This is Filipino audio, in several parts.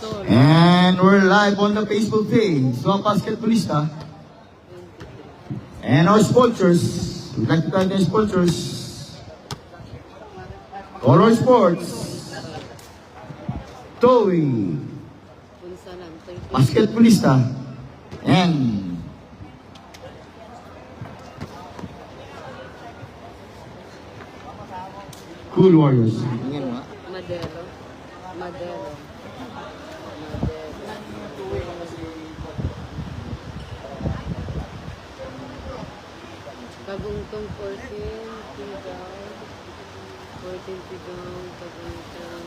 And we're live on the Facebook page, Swak Basketballista. And our sponsors, we'd like to thank our sponsors. Color Sports, Toei, Basketballista, and Cool Warriors. Madero. Kaguntong 14, Tigaw. 14 Tigaw, Kaguntong.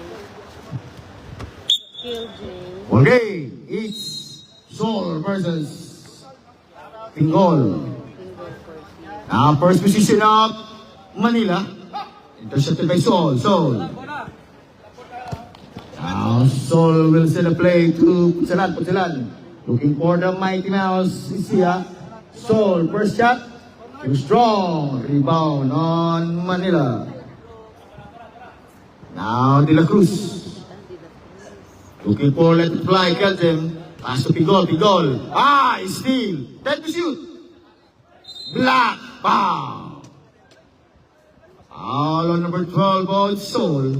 Kill James. Okay, it's Sol versus Tingol. Tingle 14. First position of Manila. Intercepted by Sol. Now Sol will send a play to Punsalan. Looking for the Mighty Mouse. Isia. Sol, first shot. Too strong. Rebound on Manila. Now De La Cruz. Looking for let it fly. Keltem. Pass to Pigol. Steal. 10 to shoot. Black. Pow. All on number 12 on Sol.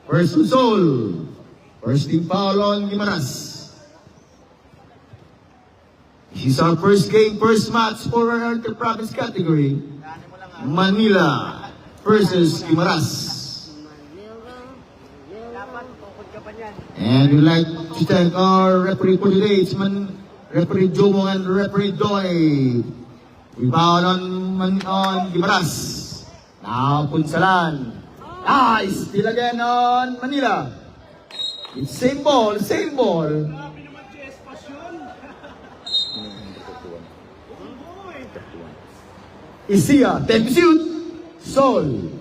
First on Sol. First team foul on Guimaras. This is our first game, first match for our inter-province category. Manila versus Guimaras. And we'd like to thank our referee for today. It's Referee Jomong and Referee Doy. Rebound on Guimaras. Now, Punsalan. Nice! Still again on Manila. It's same ball. Isia, 10 to shoot. Sol.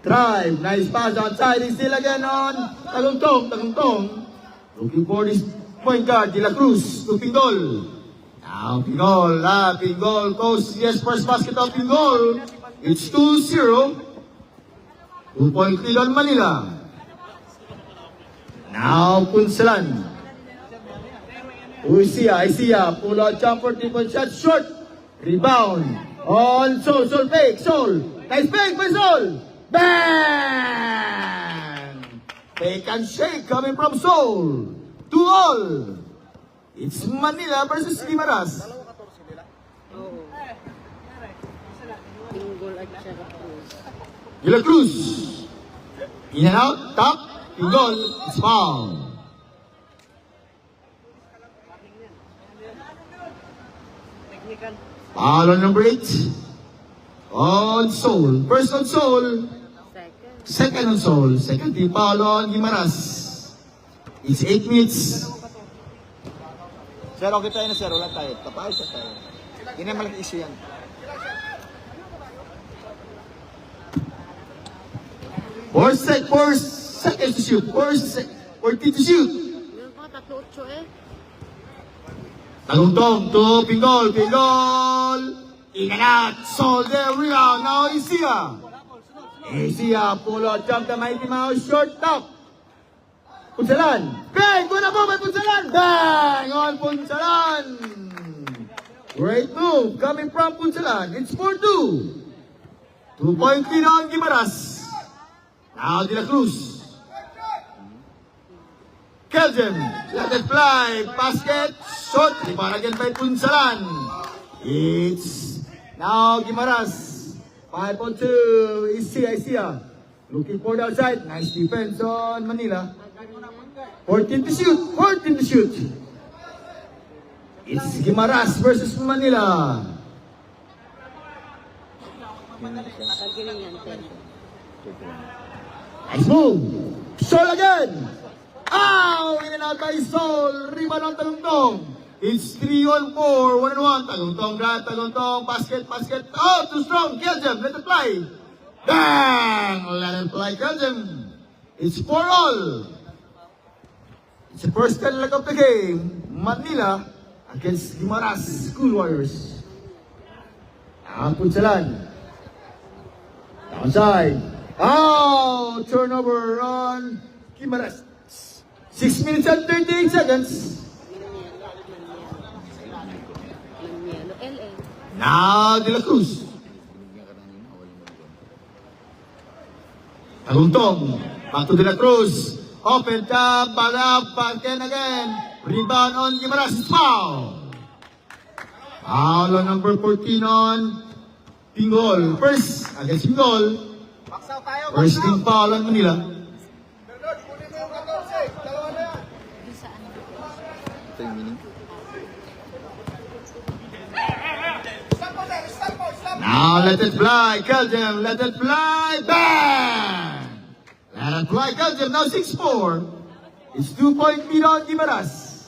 Drive. Nice pass outside. It's still again on Taguntong. Looking for this point guard. De La Cruz to Pingol. Now, Pingol goes. Yes, first basket of Pingol. It's 2-0. 2-point lead on Manila. Now, Punsalan. Isia. Pull out jumper, 3-point shot, short. Rebound. On Sol. Fake. Nice fake by Sol. Bang! Fake and shake coming from Sol. 2-all. It's Manila versus Guimaras. De La Cruz. In and out, top, Pingol, it's foul. Foul on number 8. On Sol. First on Sol. Second on Sol. Second team foul on Guimaras. It's 8 minutes. Sir, okay tayo na sir. Wala tayo. Kapayos na tayo. Yun ang malaking issue yan. Four seconds to shoot. 14 to shoot. Meron pa, 3-8 eh. Taguntong to Pingol. In and out. Sol there. Rebound. Now Isia. Pull out. Jump the Mighty Mouse. Short top. Punsalan. Bang! Kuna po by Punsalan. Bang! On Punsalan. Great move coming from Punsalan. It's 4-2. 2-point lead on Guimaras. Now De La Cruz. Kelvin. Let it fly. Basket. Shot. Rebound again by Punsalan. It's now Guimaras. 5-2. Isia. Looking for the outside. Nice defense on Manila. 14 to shoot. It's Guimaras versus Manila. Nice move. Sol again. In and out by Sol. Rebound on Taguntong. It's 3-on-4. 1-on-1. Taguntong drive. Basket. Oh, too strong. Keljem. Let it fly. Bang! Let it fly, Keljem. It's 4-all. It's the first leg of the game. Manila against Guimaras School Warriors. Punsalan. Downside. Turnover on Guimaras. 6 minutes and 38 seconds. Maniano. LA. Now, De La Cruz. Taguntong. Back to De La Cruz. Open top, back again. Rebound on Guimaras. It's foul. Foul on number 14 on Pingol. First, against Pingol. First team foul on Manila. Ito yung meaning. Now let it fly, Belgium. Let it fly. Bang! Let it fly, Belgium. Now 6-4. It's 2-point lead on Guimaras.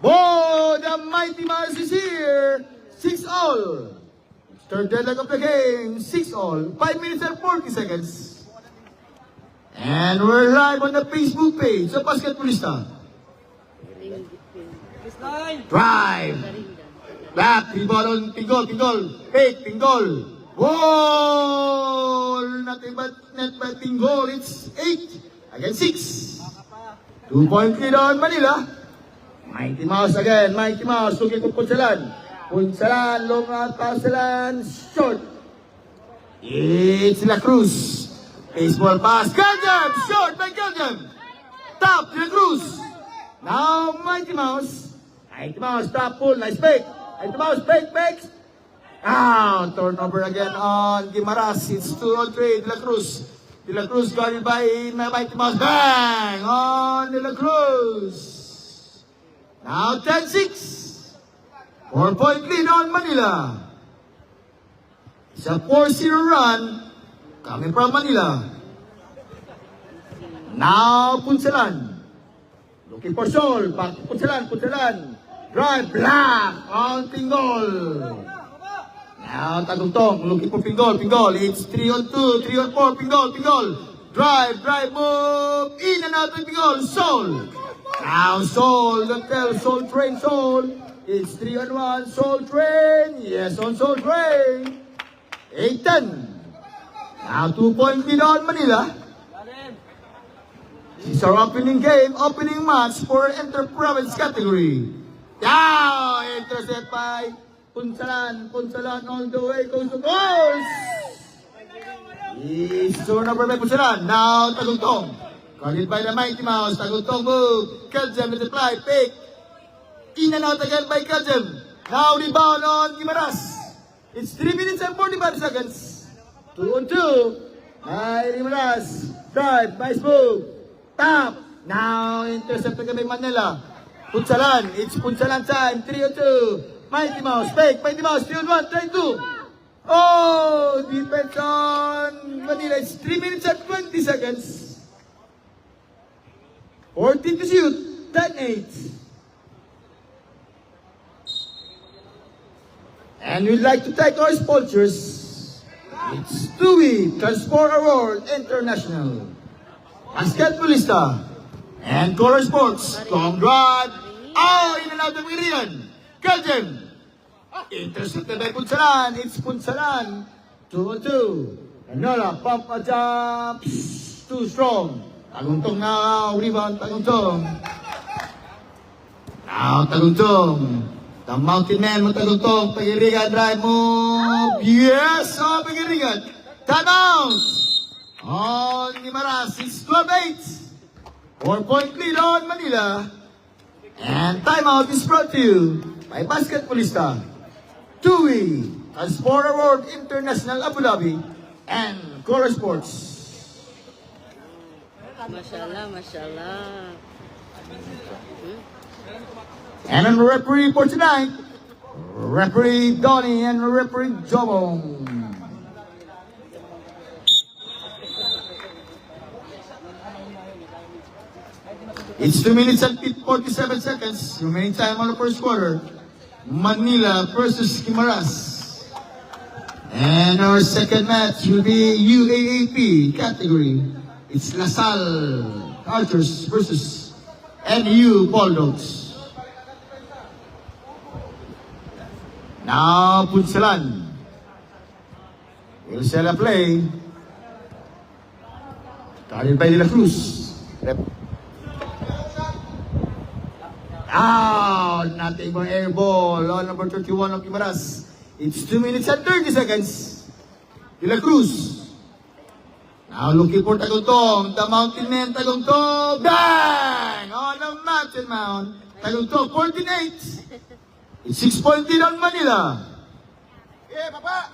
Oh, the mighty Mars is here. 6-all. Third deadlock of the game. 6-all. 5 minutes and 40 seconds. And we're live on the Facebook page of Basketballista. Drive. Lap, Pingol on Pingol, fake, Pingol. Whoa! Nothing but net by Pingol. It's 8 against 6. 2-point lead on Manila. Mighty Mouse again, Mighty Mouse. Looking for Punsalan. Punsalan, long out, Punsalan, short. It's La Cruz. Baseball pass, Belgium, short by Belgium. Top, La Cruz. Now Mighty Mouse. Mighty Mouse, top pull, nice fake. Mighty Mouse, fake. Turnover again on Guimaras. It's 2-on-3, De La Cruz. De La Cruz guarded by Mighty Mouse. Bang! On De La Cruz. Now 10-6. 4-point lead on Manila. It's a 4-0 run coming from Manila. Now Punsalan. Looking for Sol. Back to Punsalan. Drive, block on Pingol. Now Taguntong, looking for Pingol. It's 3-on-2, 3-on-4, Pingol. Drive, move, in and out with Pingol. Sol. Now Sol, don't tell, Sol Train. It's 3-on-1, Sol Train. Yes, on Sol Train. 8-10. Now 2-point lead on Manila. It's our opening game, opening match for inter-province category. Now, intercept by Punsalan all the way, goes to goals! It's turnover by Punsalan. Now, Taguntong. Guarded by the Mighty Mouse. Taguntong move. Keljem with the fly, pick. In and out again by Keljem. Now, rebound on Guimaras. It's 3 minutes and 45 seconds. 2-on-2. By Guimaras. Drive, nice move. Top. Now, intercept again by Manila. Punsalan, it's Punsalan time, 3-on-2. Mighty Mouse, fake, Mighty Mouse, 3-on-1, try 2. Oh, defense on Manila, it's 3 minutes and 20 seconds. 14 to shoot, 10-8. And we'd like to thank our sponsors. It's TUI Transport Award International, Basketballista, and Color Sports. Long drive. Oh, in and out of Irian. Keljem. Intercepted by Punsalan. It's Punsalan. 2-on-2. Anola, pump a jump. Too strong. Taguntong now. Rebound, Taguntong. Now, Taguntong. The mountain man mo, Taguntong. Pagirigan, drive move. Yes, oh, Pagirigan. Timeout. On Guimaras. It's 12-8. 4-point lead on Manila. And timeout is brought to you by Basketballista, TUI Transport Award International Abu Dhabi, and Color Sports. Mashallah. And on the referee for tonight, referee Donnie and referee Jobong. It's 2 minutes and 47 seconds. Remaining time on the first quarter. Manila versus Guimaras. And our second match will be UAAP category. It's LaSalle Archers versus NU Bulldogs. Now Punsalan will set a play. Started by De La Cruz. Rep. Out! Nothing more air ball on number 31 of Guimaras. It's 2 minutes and 30 seconds. De La Cruz. Now looking for Taguntong. The Mountain Men, Taguntong. Bang! On the Mountain Mount. Taguntong, 14-8. It's 6-point lead on Manila. Yeah, papa!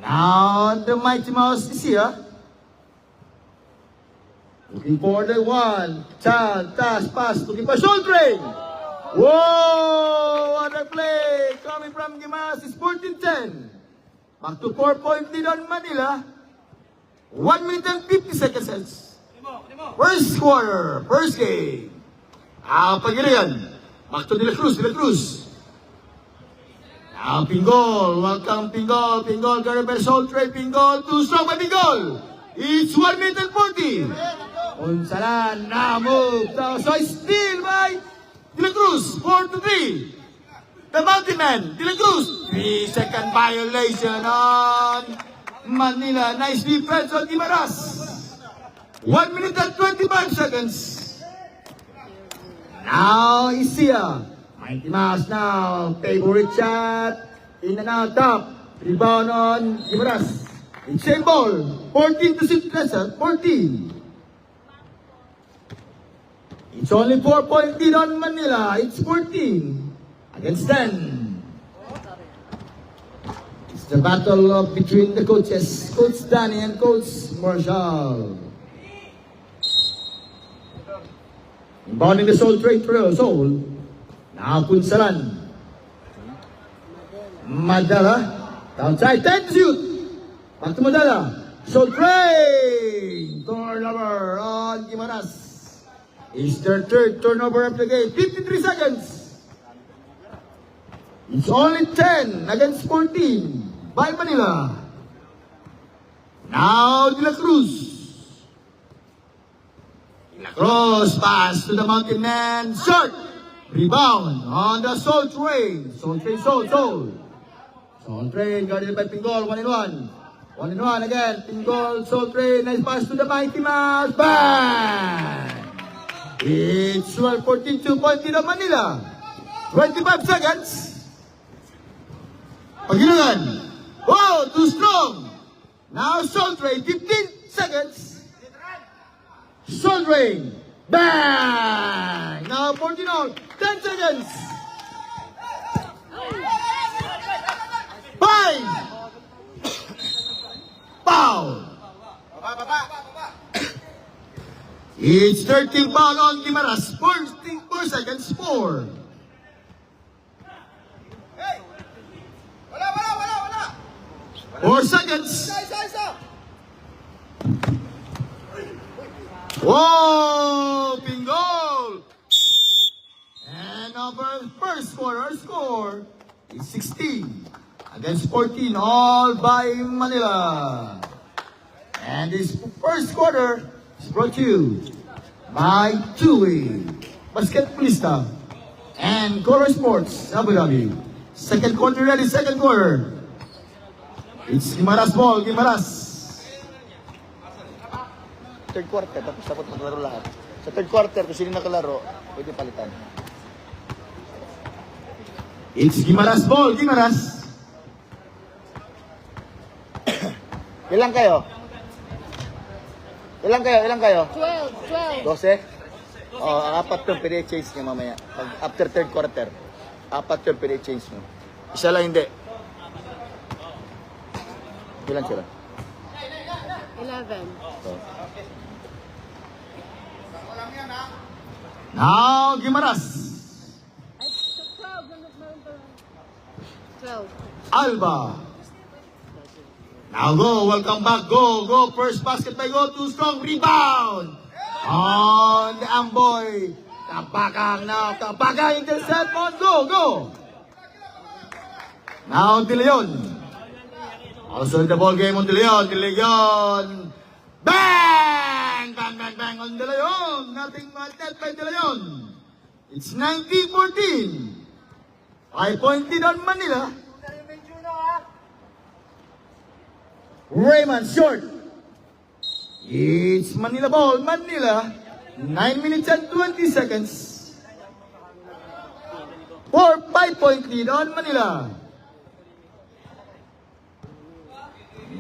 Now the Mighty Mouse is here. Looking for the one. Child, task, pass. Looking for Soul Train. Whoa! What a play! Coming from Guimaras is 14-10. Back to 4-point lead on Manila. 1 minute and 50 seconds. First quarter, first game. Pagilian. Back to De La Cruz, De La Cruz. Now Pingol, welcome Pingol, Pingol, Garibel Soul Train, Pingol, too strong by Pingol. It's 1 minute and 40. Unsalan, now move, so still by De La Cruz, 4-3. The Mountain Man, De La Cruz, 3-second violation on Manila. Nice defense on Guimaras. 1 minute and 25 seconds. Now Isia. Mighty Mouse now. Favorite shot. In and out top. Rebound on Guimaras. It's same ball. 14-6. 14. It's only 4-point lead on Manila. It's 14 against 10. It's the battle of between the coaches, Coach Danny and Coach Marshall. Inbounding the Soul Train trail, Soul. Now Punsalan. Madala. Downside, 10 to shoot. Back to Madala. Soul Train. Turnover on Guimaras. It's their third turnover of the game. 53 seconds. It's only 10 against 14 by Manila. Now De La Cruz. De La Cruz pass to the Mountain Man. Short. Rebound on the Soul Train. Soul Train, Soul. Soul Train guarded by Pingol. 1-1. 1-1 again. Pingol, Soul Train. Nice pass to the Mighty Mouse. Bang! It's 12-14, 2-point lead of Manila. 25 seconds. Paghilangan. Wow, too strong. Now Soul Train, 15 seconds. Soul Train. Bang! Now 14 out. 10 seconds. 5. Foul. It's 13 foul on Guimaras. 4 seconds. 4. Hey! Wala! 4 seconds. Isa! Whoa! Pingol! And our first quarter score is 16 against 14, all by Manila. And this first quarter is brought to you by Two-Way Basketballista and Color Sports Abu Dhabi. Second quarter ready, second quarter. It's Guimaras ball, Guimaras. Third quarter, tapos dapat maglaro lahat. Sa third quarter, kung sino nakalaro, pwede palitan. It's Guimaras ball, Guimaras. Ilang kayo? 12. 12? Apat yung pwede change niya mamaya. Pag after third quarter, apat yung pwede change niyo. Isa lang hindi. Ilan sila? 11. Now, Guimaras. 12. Alba. Now go, welcome back, go, first basket by go, too strong, rebound! On the Amboy, Kapakang now, Kapakang intercept on, go! Now, De Leon. Also in the ball game on De Leon, bang on De Leon, nothing but that by De Leon. It's 19-14, 5-point lead on Manila. Raymond short. It's Manila ball. Manila 9 minutes and 20 seconds. For 5-point lead on Manila.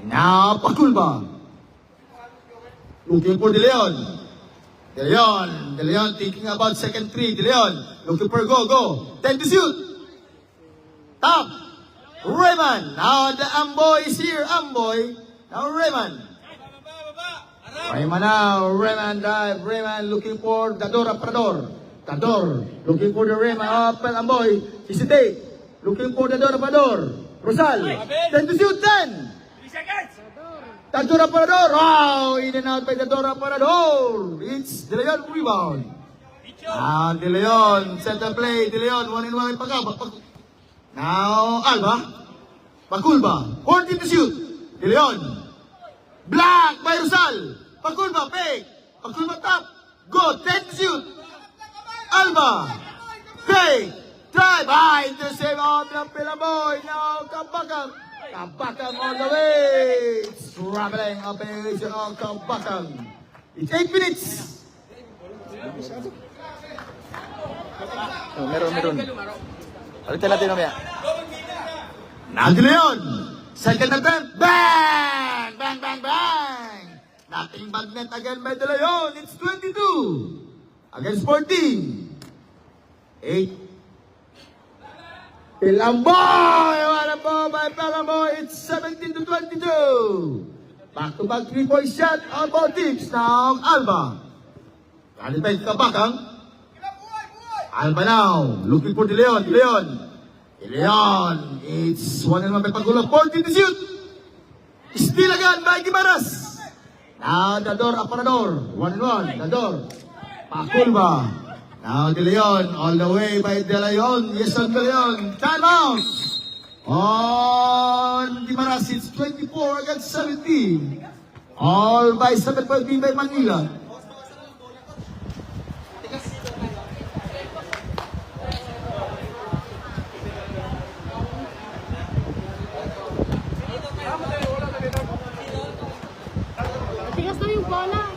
Now, Pakulba. Looking for De Leon. De Leon thinking about second three. De Leon looking for go. 10 to shoot. Top. Raymond. Now the Amboy is here. Amboy. Now Raymond. Raymond now. Raymond drive. Raymond looking for Dador Aparador. Dador looking for the Raymond. Open Amboy. Hesitate. Looking for Dador Aparador. Rosal. 10 to shoot. 10. Dador Aparador. Wow. In and out by Dador Aparador. It's De Leon rebound. De Leon. Center play. De Leon. 1-1 pagka. Now, Alba. Pakulba. 14 to shoot. De Leon. Black by Rosal. Pakulba, fake. Pakulba top. Go. 10 to shoot. Alba. Fake. Drive. Intercept on the Pilaboy. Now, Kampakang. Kampakang on the way. Struggling operation on Kampakang. It's 8 minutes. Oh, meron. Palitan natin mamaya. Now De Leon. Second attempt. Bang! Nothing but net again by De Leon. It's 22 against 14. 8. Pilamboy! What a ball by Pilamboy. It's 17 to 22. Back-to-back 3-point shot on both teams. Now Alba. Kalipay Kabakang. Alba now, looking for De Leon. De Leon, it's 1-1 by Pagulo. 14 to shoot. Still again by Gimaras. Now Dador Aparador. 1-1. Dador. Pakulba. Now De Leon, all the way by De Leon. Yes, on De Leon. Time out. On Gimaras, it's 24 against 17. All by 7-point by Manila. Tigas na yung bola.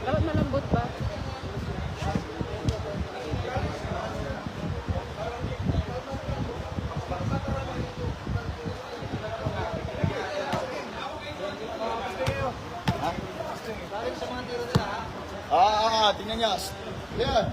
Dapat malambot ba? Tingnan niya. Yeah.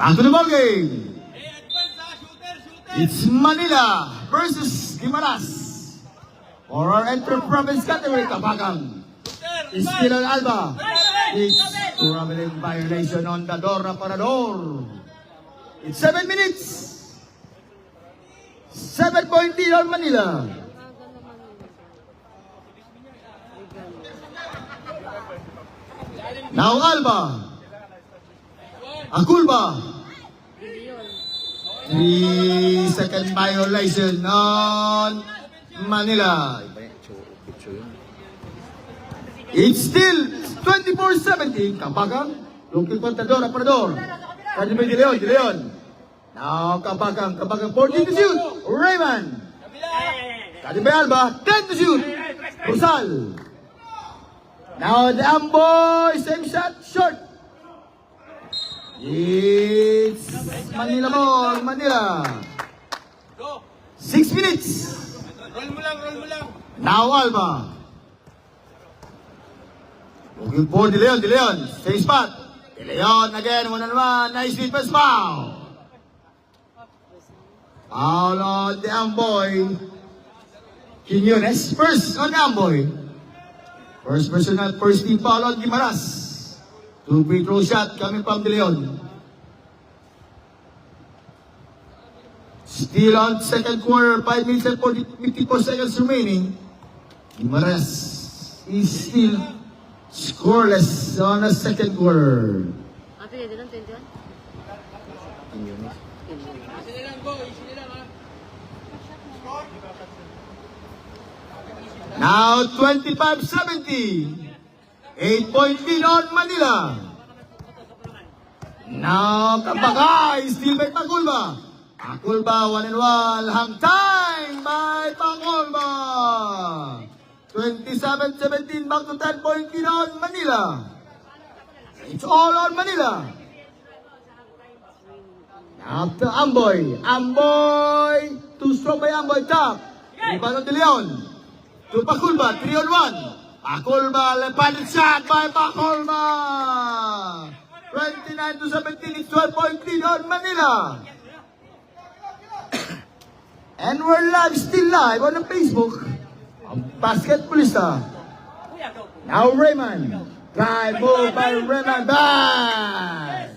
Back to the ball game. It's Manila versus Gimaras. For our inter-province category, Kapagang. Is still on Alba. It's traveling violation on the door Parador. It's 7 minutes. 7-point lead on Manila. Now Alba. Akulba. 3-second violation on Manila. It's still 24-17. Kampagang. Looking for Dador Aparador. Kadi by De Leon. Now Kampagang. 14 to shoot. Raymond. Kadi by Alba. 10 to shoot. Rosal. Now the Amboy. Same shot. Short. It's Manila ball, Manila. 6 minutes. Roll mo lang. Now Alba. Looking for De Leon. Same spot. De Leon again, 1-on-1. Nice defense foul. Foul on the Amboy. Quiñones. First on the Amboy. First personal, first team foul on Gimaras. 2 free throw shot coming from De Leon. Still on second quarter, 5 minutes and 54 seconds remaining. Gimaras. is still scoreless on the second quarter. Ate, yan lang, 21. In unit. Easy na lang, go. Easy na lang, ha. Now 25-70. 8-point lead on Manila. Now Kabakay still by Pakulba. Pakulba 1-1. Hang time by Pakulba. 27-17 back to 10-point lead on Manila. It's all on Manila. Now to Amboy. Amboy. Too strong by Amboy. Top. Ibanon de Leon. To Pakulba. 3-on-1. Pakulba. Left-handed shot by Pakulba. 29-17. It's 12-point lead on Manila. And we're live, still live on the Facebook. Basketballista. Now Raymond. Drive move by Raymond. Back.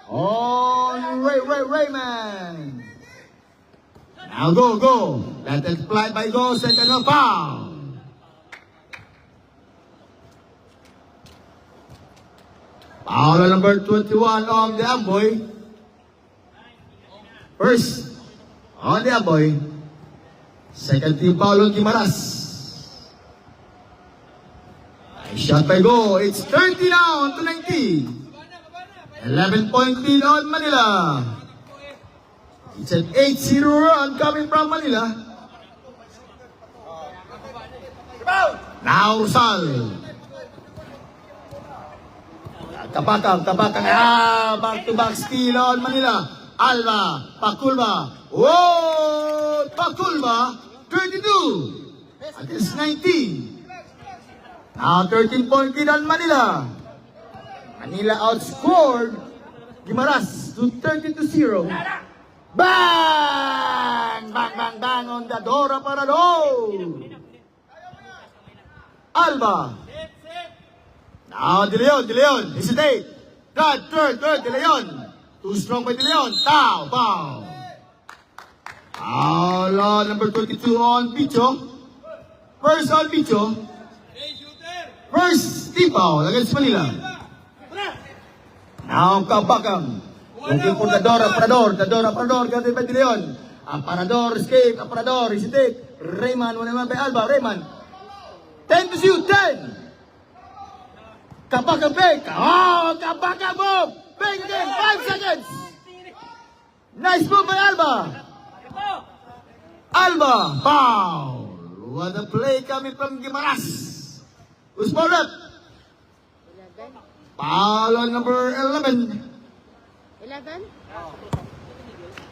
On Raymond. Now go. Let it fly by go. Second of foul. Foul number 21 on the Amboy. First on the Amboy. Second team foul on Guimaras. Nice shot by go. It's 30 now to 19. 11-point lead on Manila. It's an 8-0 run coming from Manila. Now Rosal. Tapakang. Back-to-back steal on Manila. Alba, Pakulba. Whoa! Pakulba, 32. Against 19. Now 13-point lead on Manila. Manila outscored Guimaras to 30-0. Bang! Bang on the Dora Parado. Alba. Now De Leon. Hesitate. Third, De Leon. Too strong by De Leon. Foul. Foul number 22 on Picho. First on Picho. Hey, shooter. First team foul against Manila. Now Kabakang. Looking for the Parador. Gathered by De Leon. Parador escape. Parador hesitate. Raymond. 1-1 by Alba. Raymond. 10 to shoot. 10. Kabakang fake. Oh, Kabakang move. Fake again. 5 seconds. Nice move by Alba. Alba. Foul. What a play coming from Guimaras. Who's more rep? 11. Foul on number 11. 11?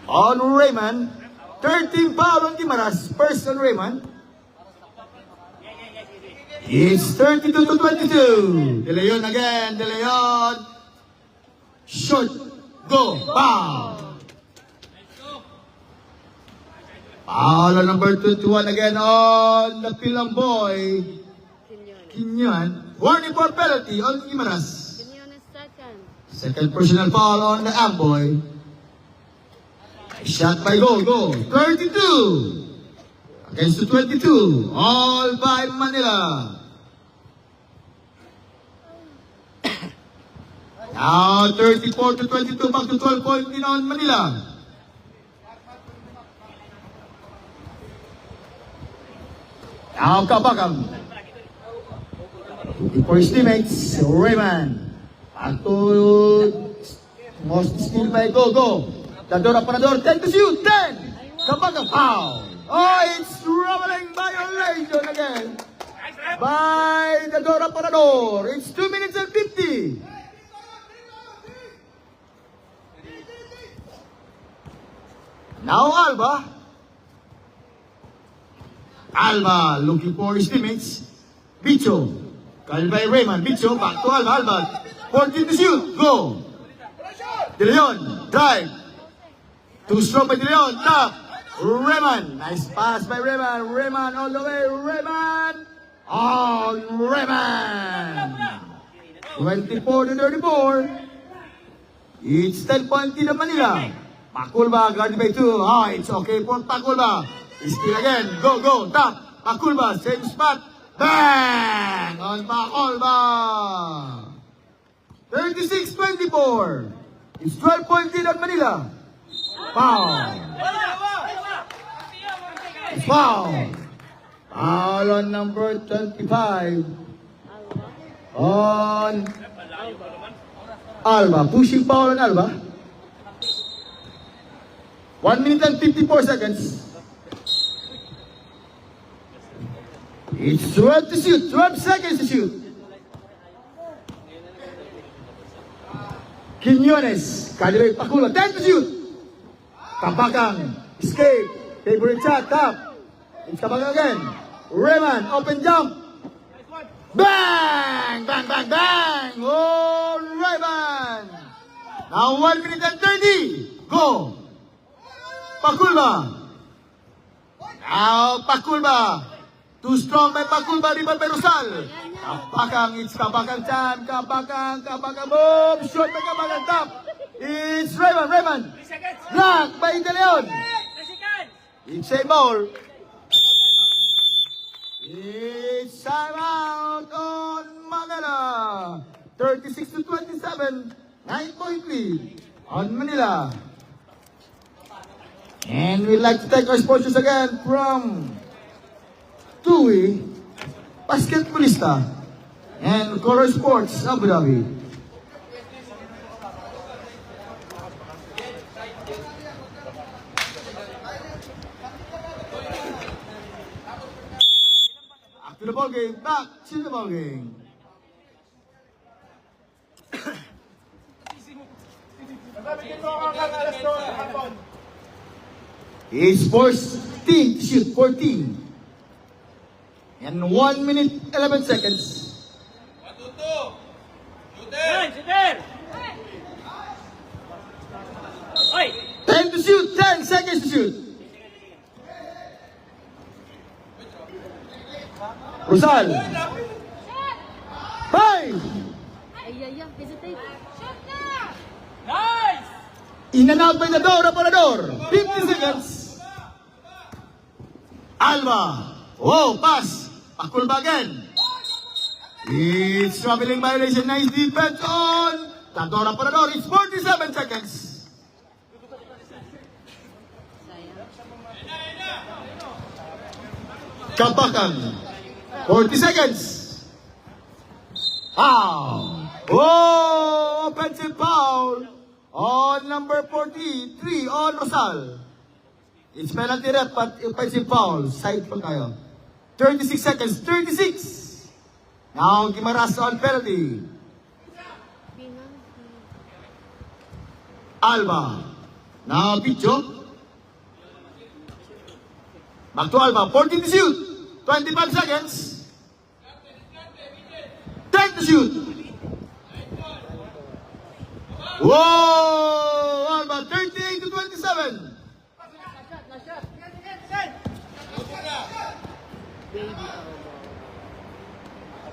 On Raymond. 13 foul on Guimaras. First on Raymond. It's 32-22. De Leon again. De Leon. Short. Go. Foul. Foul on number 21 again on the Pilang boy. Kinyan. Warning for penalty on Guimaras. Kinyon is second. Second personal foul on the Amboy. Shot by Go. 32. Against the 22. All by Manila. Now 34-22 back to 12-point lead on Manila. Now Kabakang. Looking for his teammates. Raymond. Back to most steal by Go. Dadora Parador. 10 to shoot. 10. Kabakang foul. Oh, it's troubling violation again. By Dadora Parador. It's 2 minutes and 50. Now Alba looking for his teammates. Bicho. Called by Raymond. Bicho back to Alba. 14 to shoot. Go. De Leon. Drive. Too strong by De Leon. Top. Raymond. Nice pass by Raymond. Raymond all the way. Raymond. On Raymond. 24-34. It's 10-point lead of Manila. Pakulba guarded by 2. It's okay for Pakulba. Still again. Go. Top. Pakulba. Same spot. Bang! On Bacolba! 36-24. It's 12-point lead on Manila. Foul. Foul. Foul on number 25. On Alba. Pushing foul on Alba. 1 minute and 54 seconds. It's 12 to shoot. 12 seconds to shoot. Quinones. Kadeway Pakula. 10 to shoot. Kabagang. Escape. Favorite shot. Tap. It's Kabagang again. Raymond. Open jump. Bang! Bang, bang, bang! Oh, Raymond. Now 1 minute and 30. Go. Pakulba. Now Pakulba. Too strong by Pakulba. Rebound by Rosal. Kabakang. It's Kabakang time. Kabakang. Kabakang. Boom. Shot by Kabakang. Tap. It's Raymond. Raymond. Block by De Leon. It's a ball. It's time out on Manila. 36 to 27. 9-point lead on Manila. And we'd like to thank our sponsors again from TUI, Basketballista, and Color Sports Abu Dhabi. To the ball game, back to the ball game. It's 14 to shoot, 14. And 1 minute, 11 seconds. 10 to shoot, 10 seconds to shoot. Rosal. 5. Ay, hesitate. In and out by the door, Apolador. 50 seconds. Alba. Oh, pass. Pakulba again. It's traveling violation. Nice defense on Tador Apolador. It's 47 seconds. Kabakang. 40 seconds. Foul. Oh, offensive foul on number 43 on Rosal. It's penalty rep but offensive foul. Side po tayo. 36 seconds. 36. Now Gimaras on penalty. Alba. Now Picho. Back to Alba. 14 to shoot. 25 seconds. 10 to shoot. Whoa! Alba, 38 to 27.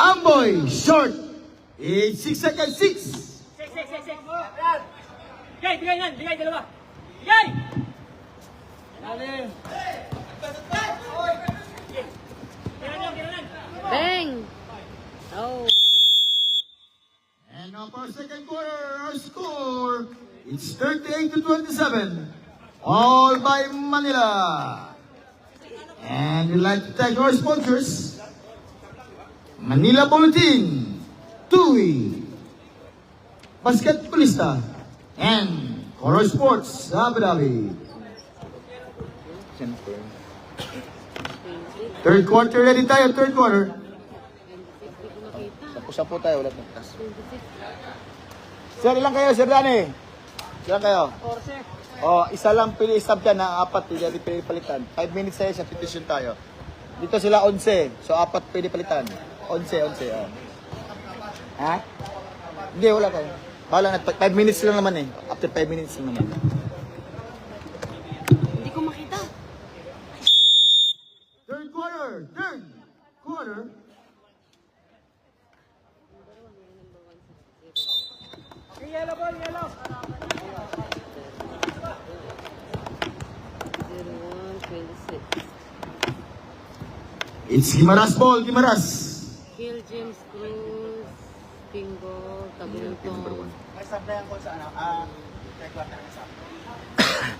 Amboy, short. It's 6 seconds, 6. Bigay, dalawa. Bigay! Bang! Oh. And now for second quarter, our score, it's 38 to 27. All by Manila. And we'd like to thank our sponsors, Manila Bulletin, TUI, Basketballista, and Color Sports Abu Dhabi. Third quarter, ready tayo, third quarter. 26, di ko makita. Sapo tayo, wala tayong tas. 26. Sir, ilang kayo, Sir Danny? Ilang kayo? 14. Oh, isa lang pili isab dyan, na apat pili palitan. 5 minutes tayo sa petition tayo. Dito sila 11, so apat pili palitan. 11, oh. Ha? Hindi, wala kayo. Bahala na, 5 minutes lang naman eh. After 5 minutes lang naman. Hindi ko makita. Third quarter. Yellow ball, yellow. 01, 26. It's Gimaras ball, Gimaras. Kill James Cruz. Bingo. Tabulutong. May sabayan ko sa ano,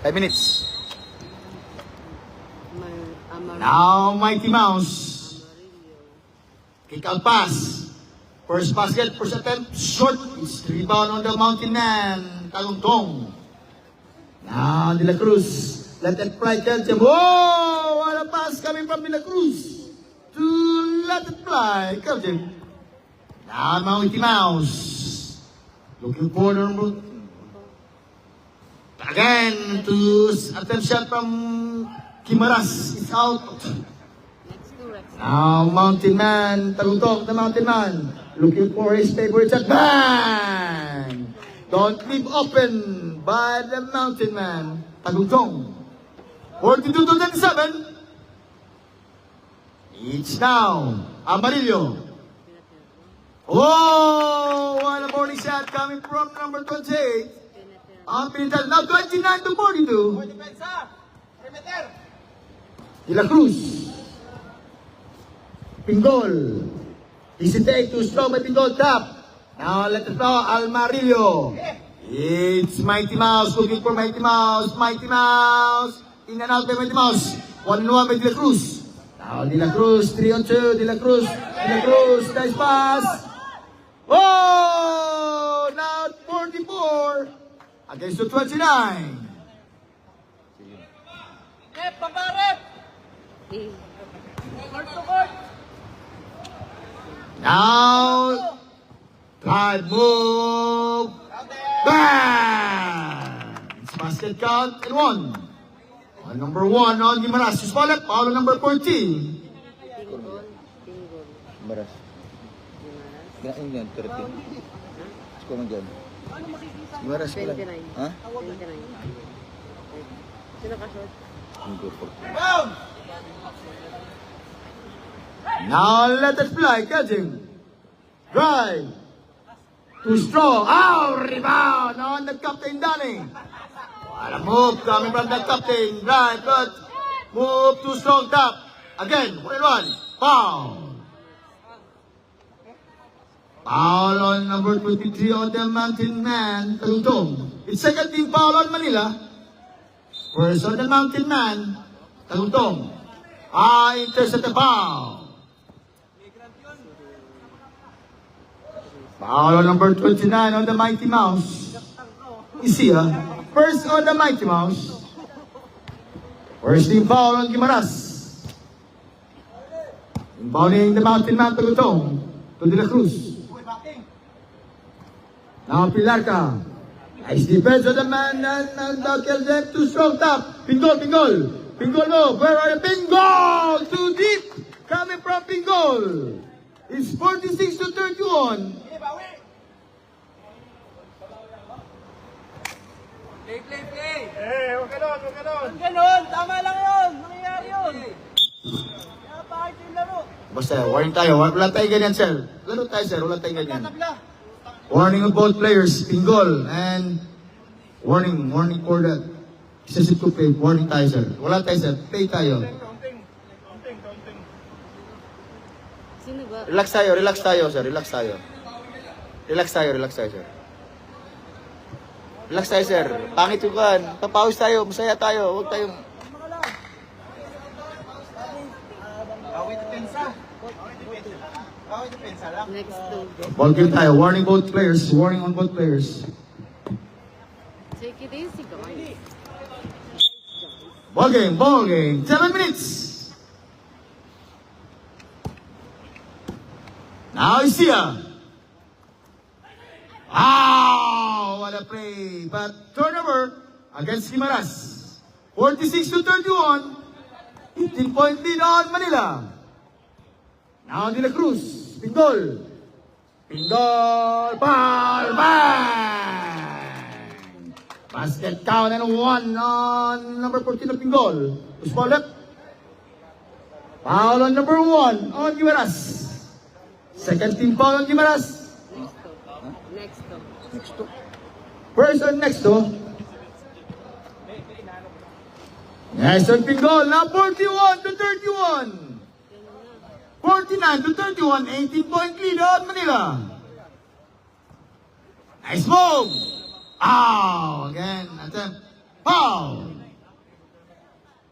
5 minutes. Amarillo. Now, Mighty Mouse. Kick out pass. First basket, first attempt, short. It's rebound on the Mountain Man. Talungtong. Now, De La Cruz. Let it fly, Kelchem. Whoa! What a pass coming from De La Cruz. To let it fly, Kelchem. Now, Mighty Mouse. Looking for the number. Again, to attempt shot from Gimaras. It's out. Next to Rex. Now, Mountain Man, Talutong, the Mountain Man, looking for his favorite shot. Bang! Don't leave open by the Mountain Man, Talutong. 42-27. Each now, Amarillo. Oh, what a morning shot coming from number 28. Ang pinital, now 29-42. Depensa! Perimeter! De La Cruz. Pingol. Easy take to strong by Pingol tap. Now let it go, Almarillo. It's Mighty Mouse looking for Mighty Mouse. Mighty Mouse. In and out by Mighty Mouse. 1-1 by De La Cruz. Now De La Cruz, 3-on-2. De La Cruz. De La Cruz. Nice pass. Oh! Now 44 against the 29. Rep, paparep! Eh. Court to court! Now, drive move. Bang! It's basket count and 1. On number 1 on Gimaras. Just follow up. Paulo number 14. Bingo. Bingo. Maras. Gimaras. Ganyan yan, 13. Gusto mo dyan. Maras ko lang. 29. Ha? 29. Sino ka short? Now let it fly. Catching. Drive. Too strong. Oh, rebound on the captain, Danny. What a move coming from the captain. Drive, but move too strong top. Again, 1-1. Foul. Foul on number 23 on the Mountain Man, Talutong. It's second team foul on Manila. First on the Mountain Man, Talutong. Intercept the foul. Foul on number 29 on the Mighty Mouse. Isia. First on the Mighty Mouse. First team foul on Gimaras. Inbounding the Mountain Man, Talutong. To De La Cruz. Now Pilarca. Nice defense of the man and Kelchem too strong top. Pingol, Pingol. Pingol no. Where are you? Pingol! Too deep. Coming from Pingol. It's 46-31. Play! Huwag ganon! Tama lang yun! Nangyayari yun! Kaya bakit yung laro? Basta, warning tayo. Wala tayong ganyan, sir. Lalo tayo, sir. Wala tayong ganyan. Tabla! Warning of both players, Pingol, and warning for that. Excessive to pay. Warning tayo, sir. Wala tayo, sir. Pay tayo. Sino ba? Relax tayo, sir. Relax tayo, sir. Relax tayo, sir. Pangit yung kan. Papawis tayo, masaya tayo. Huwag tayong... Next to. Ball game tayo. Warning both players. Warning on both players. Take it easy, guys. Ball game. 7 minutes. Now Isia. Wow, what a play. But turnover against Gimaras. 46-31. 15-point lead on Manila. Now De La Cruz. Pingol. Ball, bang! Basket count and 1 on number 14 of Pingol. Push ball left. Foul on number 1 on Gimaras. Second team foul on Gimaras. Next to. Next to. Person next to. Next on Pingol. Now 41-31. 49-31, 18-point lead on Manila. Nice move. Again, attempt. Foul.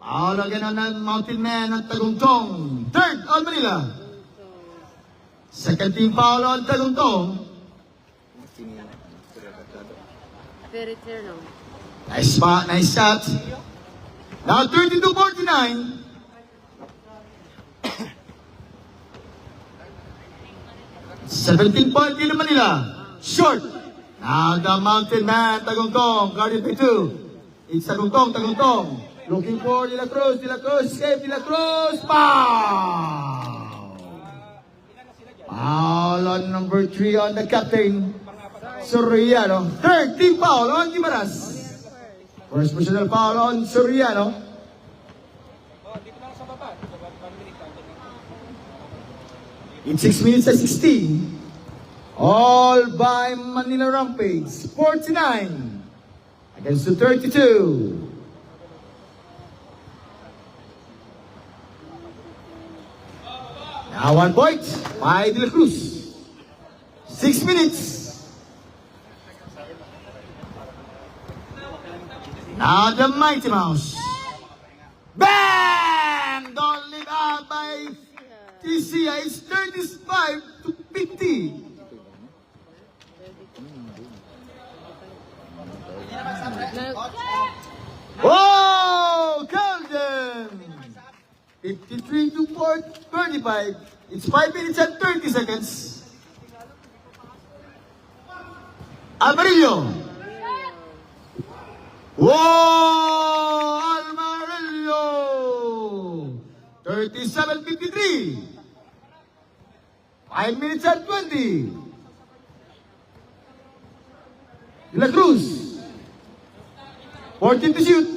Foul again on the Mountain Man ng Taguntong. Third on Manila. Second team foul on Taguntong. Very fair now. Nice spot, nice shot. Now 32-49. $17-point lead on Manila. Short. Now the Mountain Man, Taguntong, guarded by 2. It's Taguntong. Looking for De La Cruz, save De La Cruz, foul! Foul on number 3 on the captain, Soriano. Third team foul on Guimaras. First personal foul on Soriano. In 6 minutes and 16. All by Manila Rampage, 49 against the 32. Now 1 point by De La Cruz. 6 minutes. Now the Mighty Mouse. Bang! Don't leave out by TCI. It's 35-50. Oh, Golden! 53-35. It's 5 minutes and 30 seconds. Almarillo. Whoa! Almarillo! 37-53. 5 minutes and 20. De La Cruz. 14 to shoot.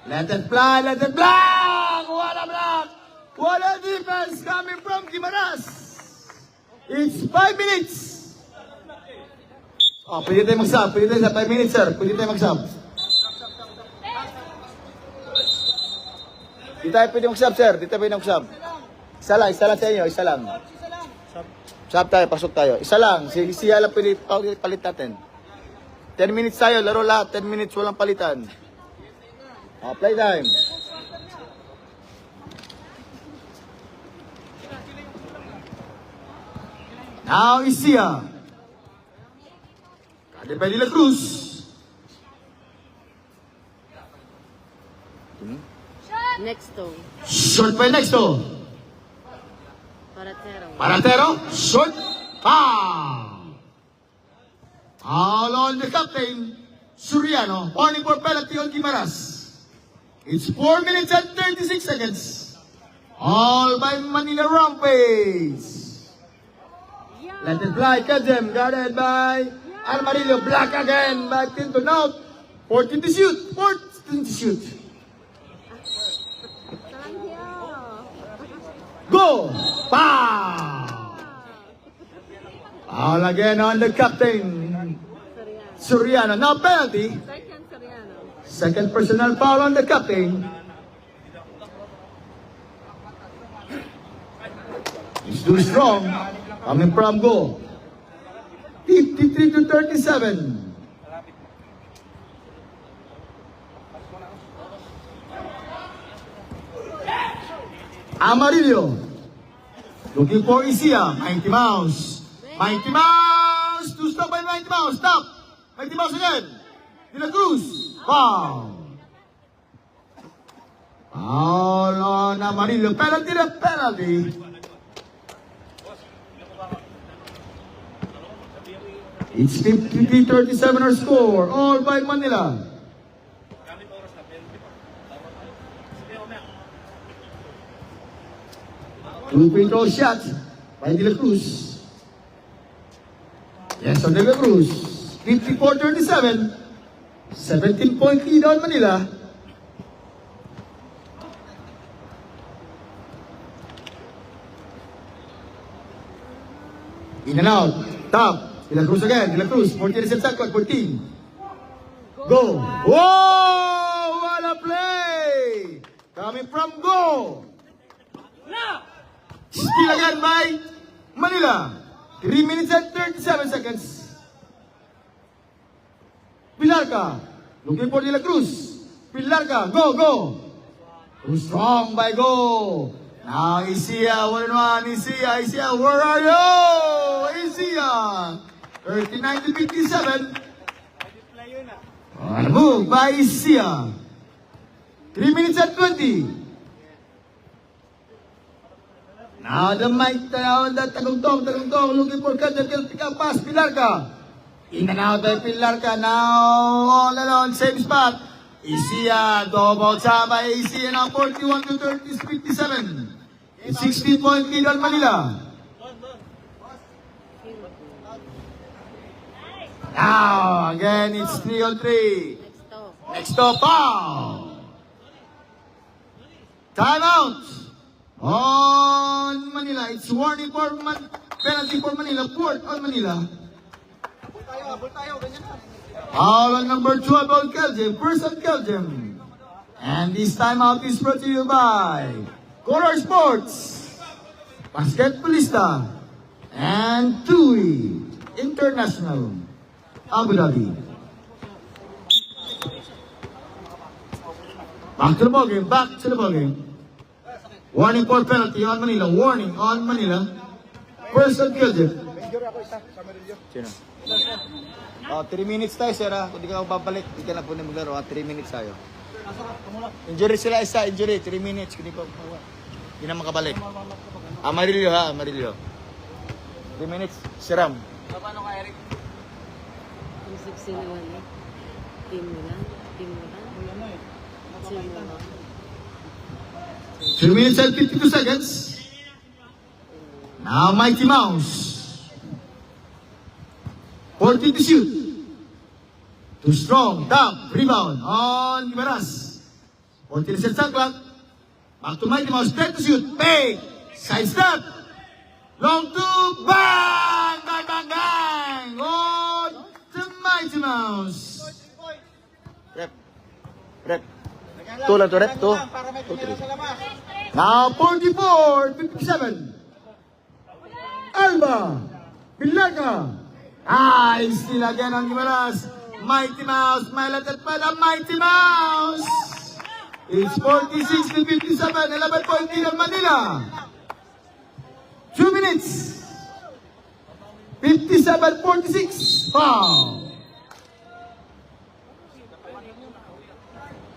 Let it fly, let it block! What a block! What a defense coming from Guimaras! It's 5 minutes! Oh, pwede tayo mag-sub. Pwede tayo sa 5 minutes, sir. Pwede tayo mag-sub. Di tayo pwede mag-sub, sir. Di tayo pwede mag-sub. Isa lang sa inyo. Isa lang. Sub tayo, pasok tayo. Isa lang. Siya lang pwede palit natin. 10 minutes tayo, laro lahat. 10 minutes, walang palitan. Play time. Now Isia. Guarded by De La Cruz. Next to. Short by Nexto. Paratero. Short. Foul. Foul on the captain, Soriano. Warning for penalty on Guimaras. It's 4 minutes and 36 seconds. All by Manila Rampage. Let it fly, catch them. Guarded by Almarillo. Black again by Pinto. Now, 14 to shoot. 14 to shoot. Go! Pow! Foul again on the captain, Soriano. Now penalty. Second Soriano. Second personal foul on the captain. He's too strong. Coming from goal. 53-37. Amarillo. Looking for Isia. Mighty Mouse. Mighty Mouse. To stop by Mighty Mouse. Stop. Mighty Mouse again. De La Cruz. Foul. Foul on Amarillo. Penalty na penalty. It's 53-37 our score. All by Manila. Two-point throw shot by De La Cruz. Yes, on De La Cruz. 54-37. 17-point lead on Manila. In and out. Top. De La Cruz again. De La Cruz. 14 seconds clock. 14. Go. Whoa! What a play! Coming from goal. Na! Steal Still again by Manila. 3 minutes and 37 seconds. Pilarca. Looking for De La Cruz. Pilarca. Go, go. Too strong by Go. Now Isia, 1-1. Isia, where are you? Isia. 39 to 57. On a move by Isia. 3 minutes and 20. Now the mic down, the Tagungtong, looking for cut, can pick up pass, Pilarca. In and out by Pilarca, now all alone, same spot. Isia, double time by Isia, now 41 to 30, 57. 16-point lead on Manila. Now, again, it's 3-on-3. Next to foul. Timeout. On Manila, it's warning for penalty for Manila, fourth on Manila. Foul on number 12 on Keljem, first on Keljem. And this timeout is brought to you by Color Sports, Basketballista, and TUI International, Abu Dhabi. Back to the ballgame. Warning for penalty on Manila. Warning on Manila. First on Keljem. Sino? 3 minutes tayo, sir. Kung di ka babalik, di ka na po na maglaro. 3 minutes tayo. Injury sila isa, injury. 3 minutes. Kung di na makabalik. Amarillo ha, Amarillo. 3 minutes, siram. Paano ka, Eric? 16 na lang eh. Team mo lang. 3 minutes and 52 seconds. Now Mighty Mouse. 40 to shoot. Too strong. Dump. Rebound on Ibaras. 40 seconds on clock. Back to Mighty Mouse. 10 to shoot. Fake. Side step. Long two. Bang! Bang, bang, bang! On to Mighty Mouse. Rep. 2 lang to, rep. 2. Now 44-57. Alba. Pilarca. Still again on Gimaras. Mighty Mouse. Mailatat pa the Mighty Mouse. It's 46-57. 11-point lead on Manila. 2 minutes. 57-46. Foul.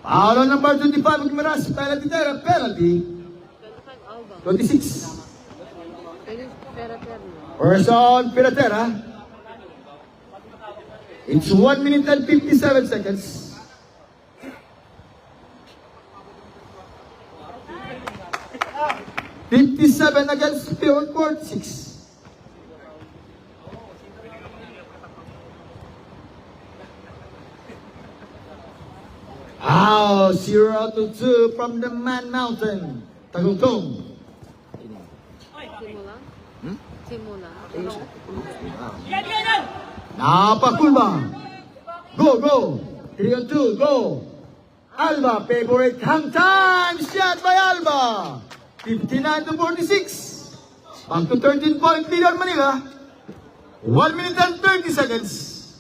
Foul on number 25 of Gimaras. Penalty there. Penalty. 26. First on Piratera. It's 1 minute and 57 seconds. $57 against field court 6. Wow, 0-2 from the Man Mountain. Tagungtong. Simula. Napakulba. Go. 3-on-2, go. Alba, favorite hang time. Shot by Alba. 59-46. Back to 13-point lead on Manila. 1 minute and 30 seconds.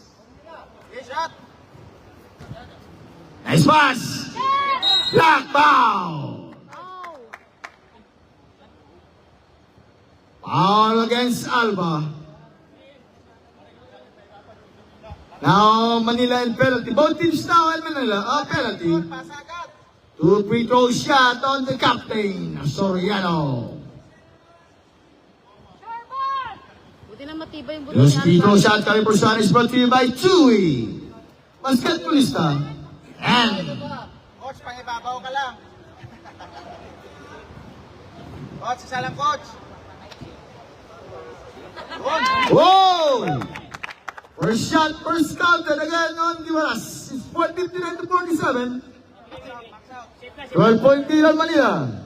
Nice pass. Black foul. Foul against Alba. Now Manila and penalty. Both teams now and Manila. Penalty. 2 free throw shot on the captain, Soriano. Buti na matibay yung buti Yung free throw shot coming for Suarez brought to you by TUI Basketballista and Coach, pangibabaw ka lang. Coach, isa lang, coach. whoa! First shot, first counted again on Gimaras. It's 59-47. 12-point lead on Manila.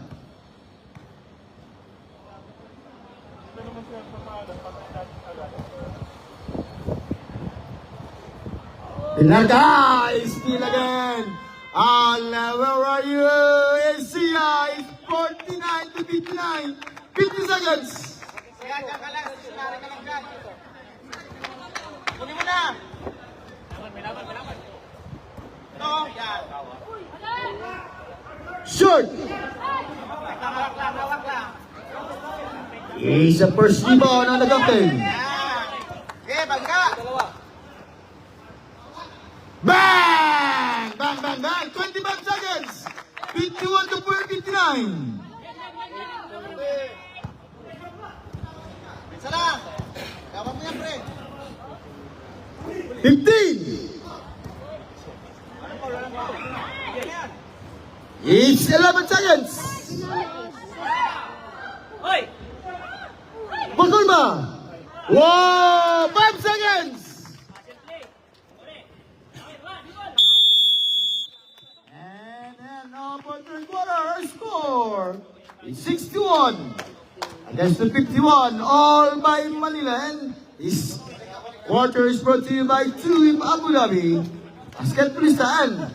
Pilarca is still again. Where are you? Asia is 49-59. 57 seconds. Kunin mo na. Ito, yan. Short. Is the first rebound on the captain. Okay, bangga. Bang! Bang, bang, bang! 25 seconds! 51 to 59. Isa lang. Gawa mo yan, pre. 15. It's 11 seconds. Bakulma. Wow! 5 seconds. And then for third quarter, score is 61 against the 51, all by Manila. And this quarter is brought to you by Tulip Abu Dhabi, Basket Tulisan,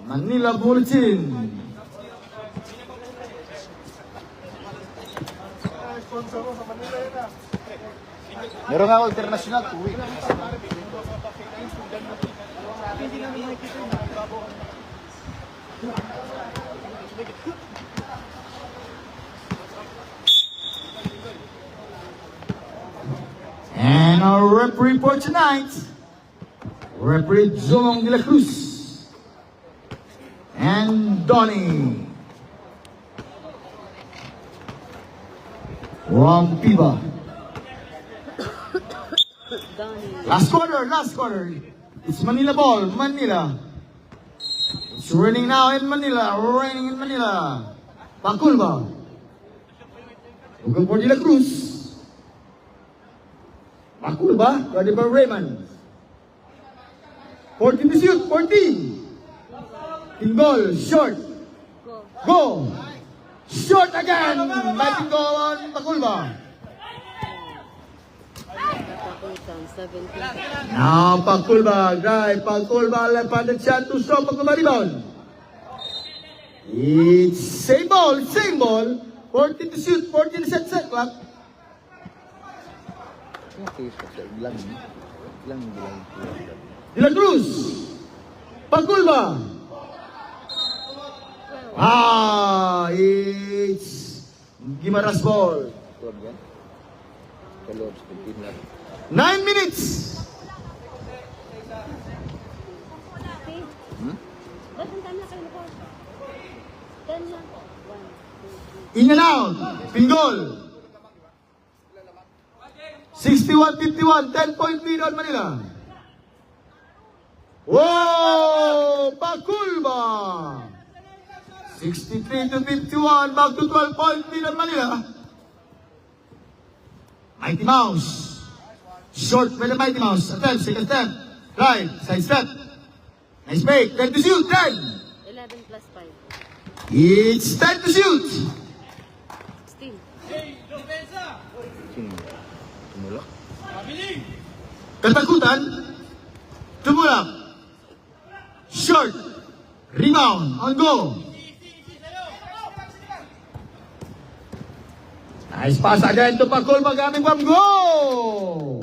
Manila Bulletin. Meron nga ako international, 2 weeks. And our referee for tonight, referee Zong de la Cruz and Donnie from FIBA. Last quarter. It's Manila ball, Manila. It's raining now in Manila, Paculba. Looking for De La Cruz. Paculba, ready by Raymond. 14 to shoot, 14. Tingol, short. Go. Short again. Batting goal on Paculba. Now Paculba, drive, Paculba left handed shot to stop Paculba rebound. It's same ball, 14 to shoot, 14 to set clock. De La Cruz, Paculba. It's Gimaras ball. 9 minutes. In and out. Pingol. 61-51. 10-point lead on Manila. Whoa! Paculba. 63-51. Back to 12-point lead on Manila. Mighty Mouse. Short by the Mighty Mouse. Attempt, second step. Drive, side step. Nice break. 10 to shoot. 10. 11 plus 5. It's 10 to shoot. 16. Katakutan. Tumulak. Short. Rebound. On go. Nice pass again to Paculba coming from go.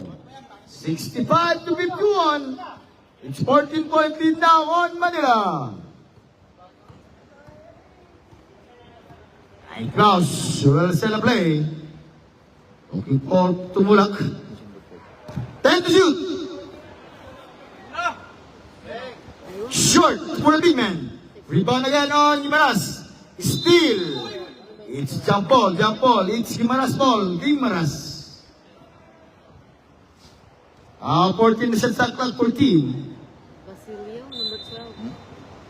65-51. It's 14-point lead now on Manila. And Kraus will sell a play. Looking for Tumulak. 10 to shoot. Short for the big man. Rebound again on Gimaras. Steal. It's jump ball. It's Gimaras ball. Gimaras. 14 set shot clock, 14. Basilio, number 12.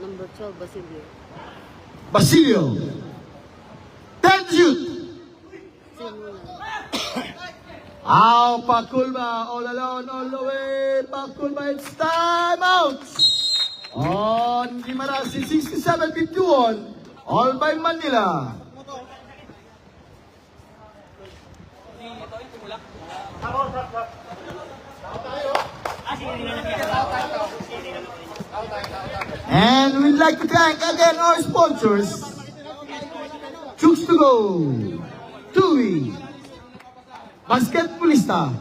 Number 12, Basilio. Basilio. 10 to shoot. Paculba all alone, all the way. Paculba, it's time out. On Gimaras, 67-51. All by Manila. And we'd like to thank again our sponsors. Chooks to Go, TUI, basketballista.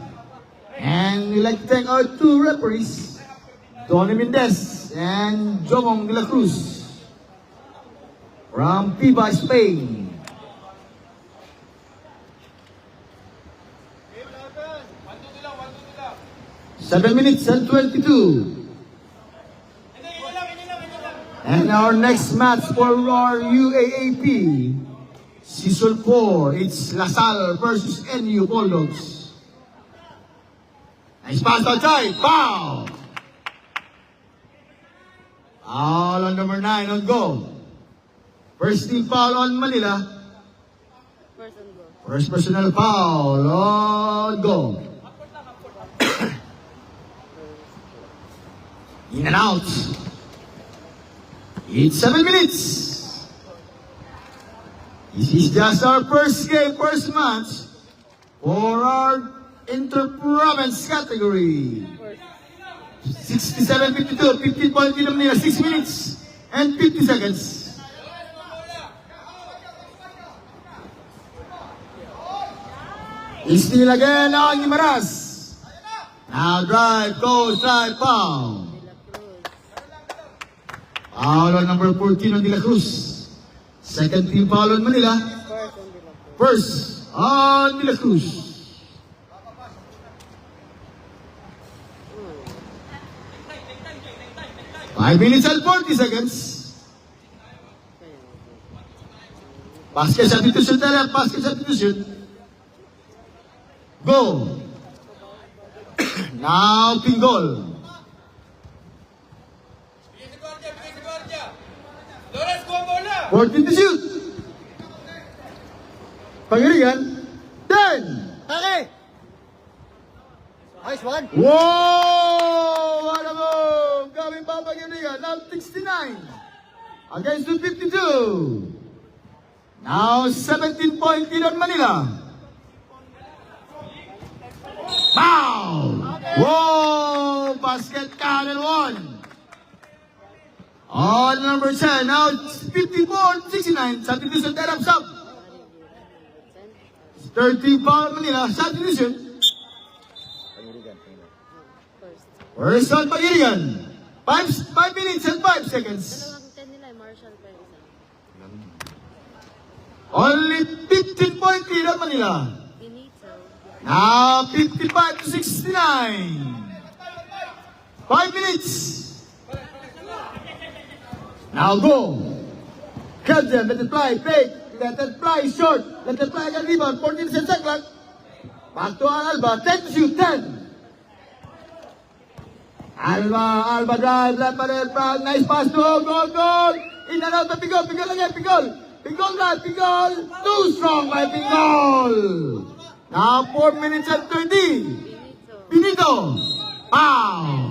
And we'd like to thank our two referees, Tony Mendez and Jomong de la Cruz from FIBA Spain. Seven minutes and 22. And our next match for our UAAP, Season 4, it's LaSalle versus NU Bulldogs. Nice pass outside, foul! Foul on number 9 on go. First team foul on Manila. First and go. First personal foul on go. In and out. It's 7 minutes. This is just our first game, first match for our inter-province category. 67-52, 15 point lead Manila, 6 minutes and 50 seconds. Steal again on Guimaras. Now drive, goes, drive, foul. Foul on number 14 on De La Cruz. Second team foul on Manila. First on De La Cruz. Five minutes and 40 seconds. Basket substitution tayo, basket substitution. Go. Now Pinggol. Lawrence, kuha bola! 14 to shoot. Pangirigan. 10. Okay! Nice one! Whoa! What a move! Gawin pa Pangirigan. Now 69. Against the 52. Now 17 point lead on Manila. Foul! Whoa! Basket count and 1. On number 10, now it's 54-69, substitution that up sub. 13 foul Manila, substitution. First on Pangirigan. 5 minutes and 5 seconds. Marshall pa isa. Only 15 point lead on Manila. Benito. Now 55-69. 5 minutes. Now go. Kelden, let it fly, fake. Let it fly short. Let it fly again, rebound. 14 seconds clock. Back to Alba. 10 to shoot. 10. Alba drive. Left by front. Nice pass to goal. In and out of Pingol. Pingol again. Pingol drive. Pingol. Too strong by Pingol. Now 4 minutes and 30. Benito. Wow.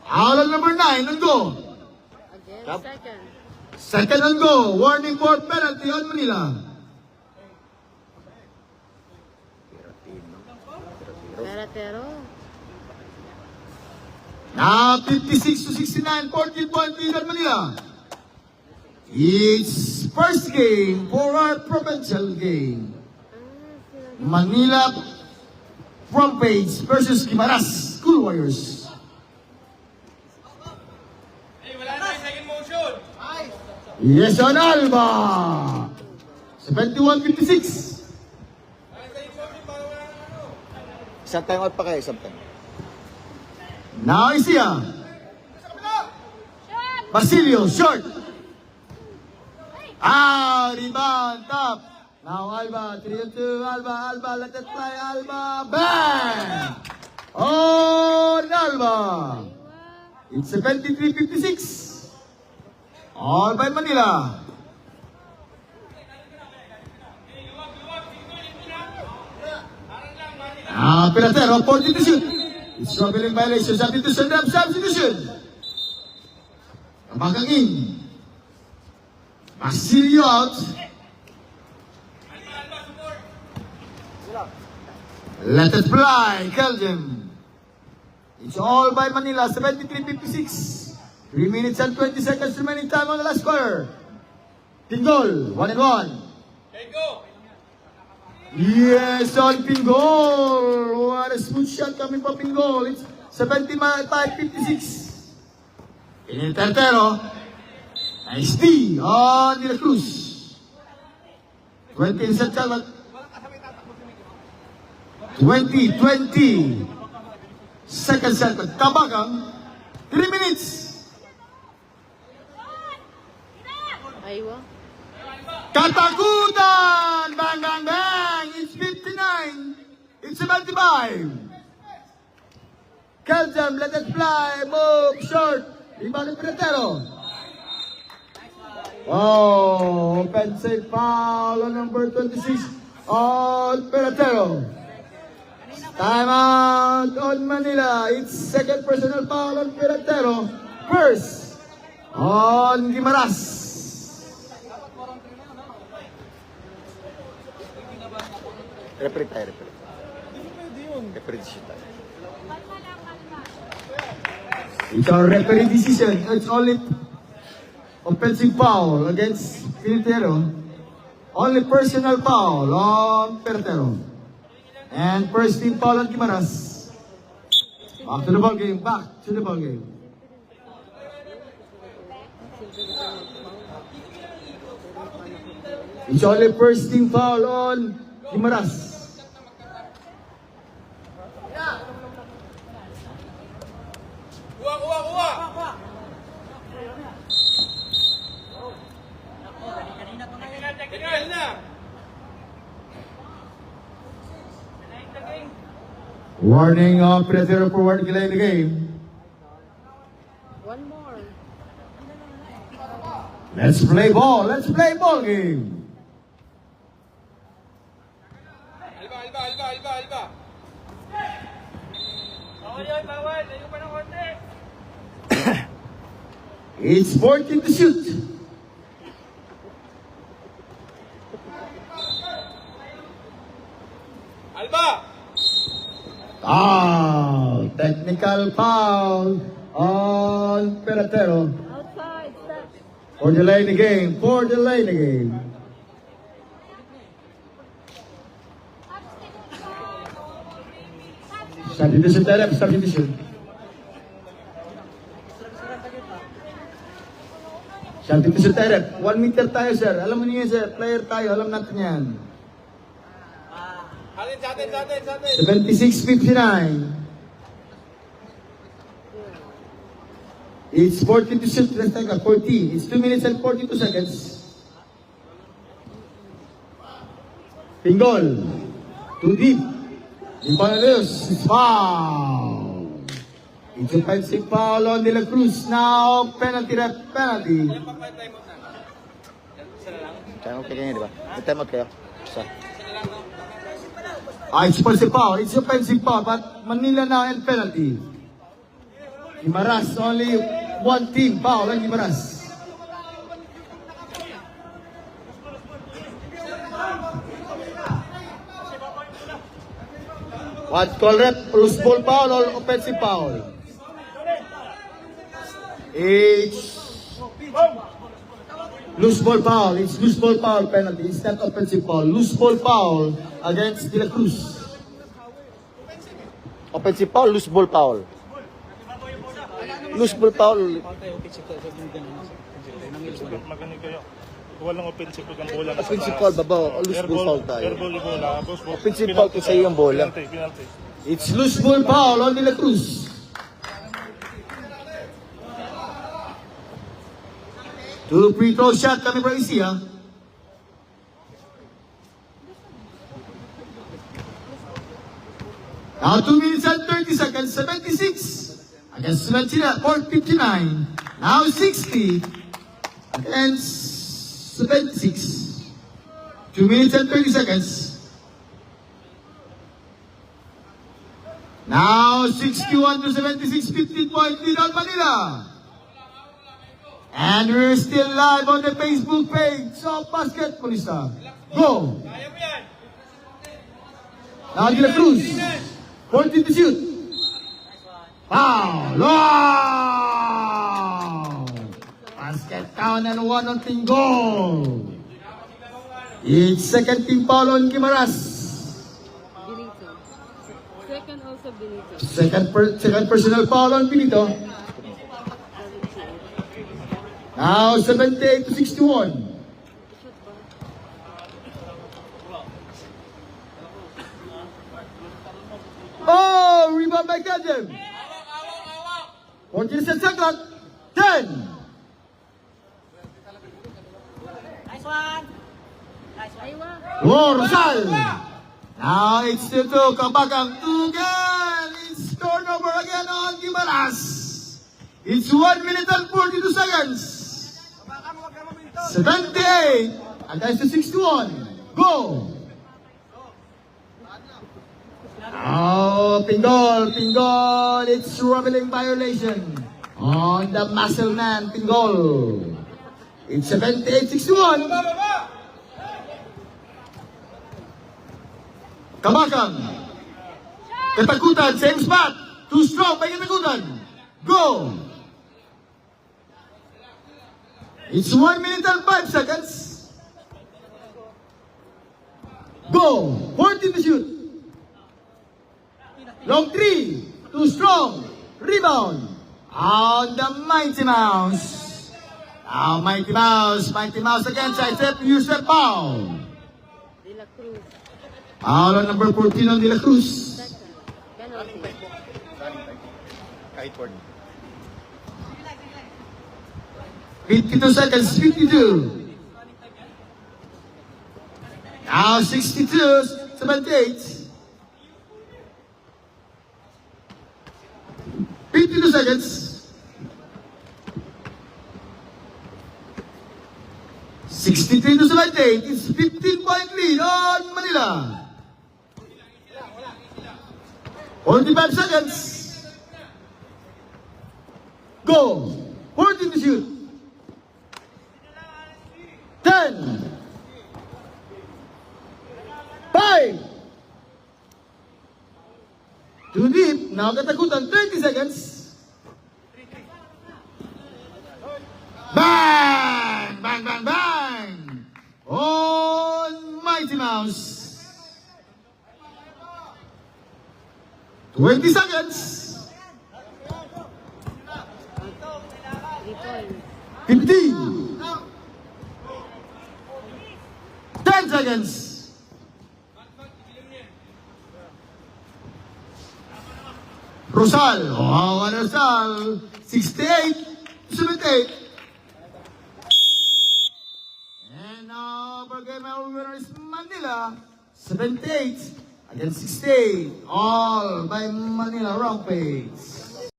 Foul on number 9 on go. Again, Yup. second. Second on go. Warning for penalty on Manila. Peratero. Now 56-69, 14 point lead on Manila. It's first game for our provincial game. Manila Front Page versus Guimaras School Warriors. Hey, wala na yung second motion! Yes, on Alba. 71-56. Isang time out pa kayo, isang time. Now Isia. Basilio, short. Rebound, top. Now Alba, 3-2, Alba, let it fly, Alba, bang! On Alba. It's 73-56. All by Manila. Peratero, 40 to shoot. It's struggling violation. Substitution, substitution. Kabagang in. Basilio out. Let it fly, Kelvin. It's all by Manila, 73-56. 3 minutes and 20 seconds remaining time on the last quarter. Tingol, 1-1. Okay, go! Yes, on Pingol. What a smooth shot coming from Pingol. It's 75-56. In el tercero. Nice D on De La Cruz. 20 in set 20. Second set. Tabagang. 3 minutes. Aywa. Katakutan! Bang, bang, bang! It's 59. It's 75. Keljam, let it fly. Move, short. Rebound Peratero. Oh, offensive foul on number 26 on Peratero. Timeout on Manila. It's second personal foul on Peratero. First on Guimaras. Referee tayo, referee. Referee decision tayo. It's our referee decision. It's only offensive foul against Peratero. Only personal foul on Peratero. And first team foul on Guimaras. Back to the ball game. Back to the ball game. It's only first team foul on Guimaras. Warning of Peratero forward delay in the game. One more. Let's play ball. Let's play ball game. Alba. Bawal yun, bawal. Layo pa ng konti. It's 14 to shoot. Alba! Technical foul on Peratero. Outside. Step. For delay the game. Substitution tayo, substitution. Substitution tayo, 1 meter tayo, sir. Alam mo niyo, sir. Player tayo, alam natin yan. Sa atin. 76-59. It's 14 to shoot. Let's take a 14. It's 2 minutes and 42 seconds. Pingol. Too deep. Ibanez. It's foul. It's offensive foul on De La Cruz. Now, penalty. Time out kayo, di ba? May time out kayo. Isa. It's offensive foul. It's offensive foul. But Manila now and penalty. Guimaras, only one team foul on Guimaras. What call rep? Loose ball foul or offensive foul? It's loose ball foul. It's loose ball foul penalty. It's not offensive foul. Loose ball foul against De La Cruz. Offensive foul, loose ball foul. Loose ball foul. Magaling kayo. Walang offensive pag ang bola. Offensive foul, babaw. Loose ball foul tayo. Airball yung bola. Offensive foul kung sa'yo yung bola. Penalty. It's loose ball foul on De La Cruz. Two free throw shot coming from Isia. Now 2 minutes and 30 seconds, 76 against 59. Now 60 against 76. 2 minutes and 30 seconds. Now 61 to 76, 15-point lead on Manila. And we're still live on the Facebook page of Basketballista. Go! Now De La Cruz. 14 to shoot. Foul! Wow! Basket count and 1 on team goal. It's second team foul on Guimaras. Second also Benito. Second personal foul on Benito. Now 78 to 61. Oh, rebound by Kajem. 14 seconds clock. 10. Nice one. Nice one. Aywa. Oh, Rosal. Now it's still to Kabagang again. It's turnover again on Gimaras. It's 1 minute and 42 seconds. 78 against the 61. Go. Oh, Pingol. It's revealing violation on the muscle man, Pingol. It's 78-61. Kabakang. Katakutan, same spot. Too strong by Katakutan. Go. It's 1 minute and 5 seconds. Go. 14 to shoot. Long three. Too strong. Rebound. On the Mighty Mouse. Now Mighty Mouse again. Side step. Use that foul. De La Cruz. Foul on number 14 on De La Cruz. Second. Penalty. Kahit word. 52 seconds. 52. Now 62. 78. 52 seconds. 63 to 78. It's 15-point lead on Manila. 45 seconds. Go. 14 to shoot. 10. 5. Too deep. Now Katakutan, 30 seconds. Bang! Bang, bang, bang! On Mighty Mouse. 20 seconds. 3 points. 15. 10 seconds. Rosal. Oh, what Rosal. 68, 78. And now, for game winner is Manila. 78 against 68. All by Manila Rampage.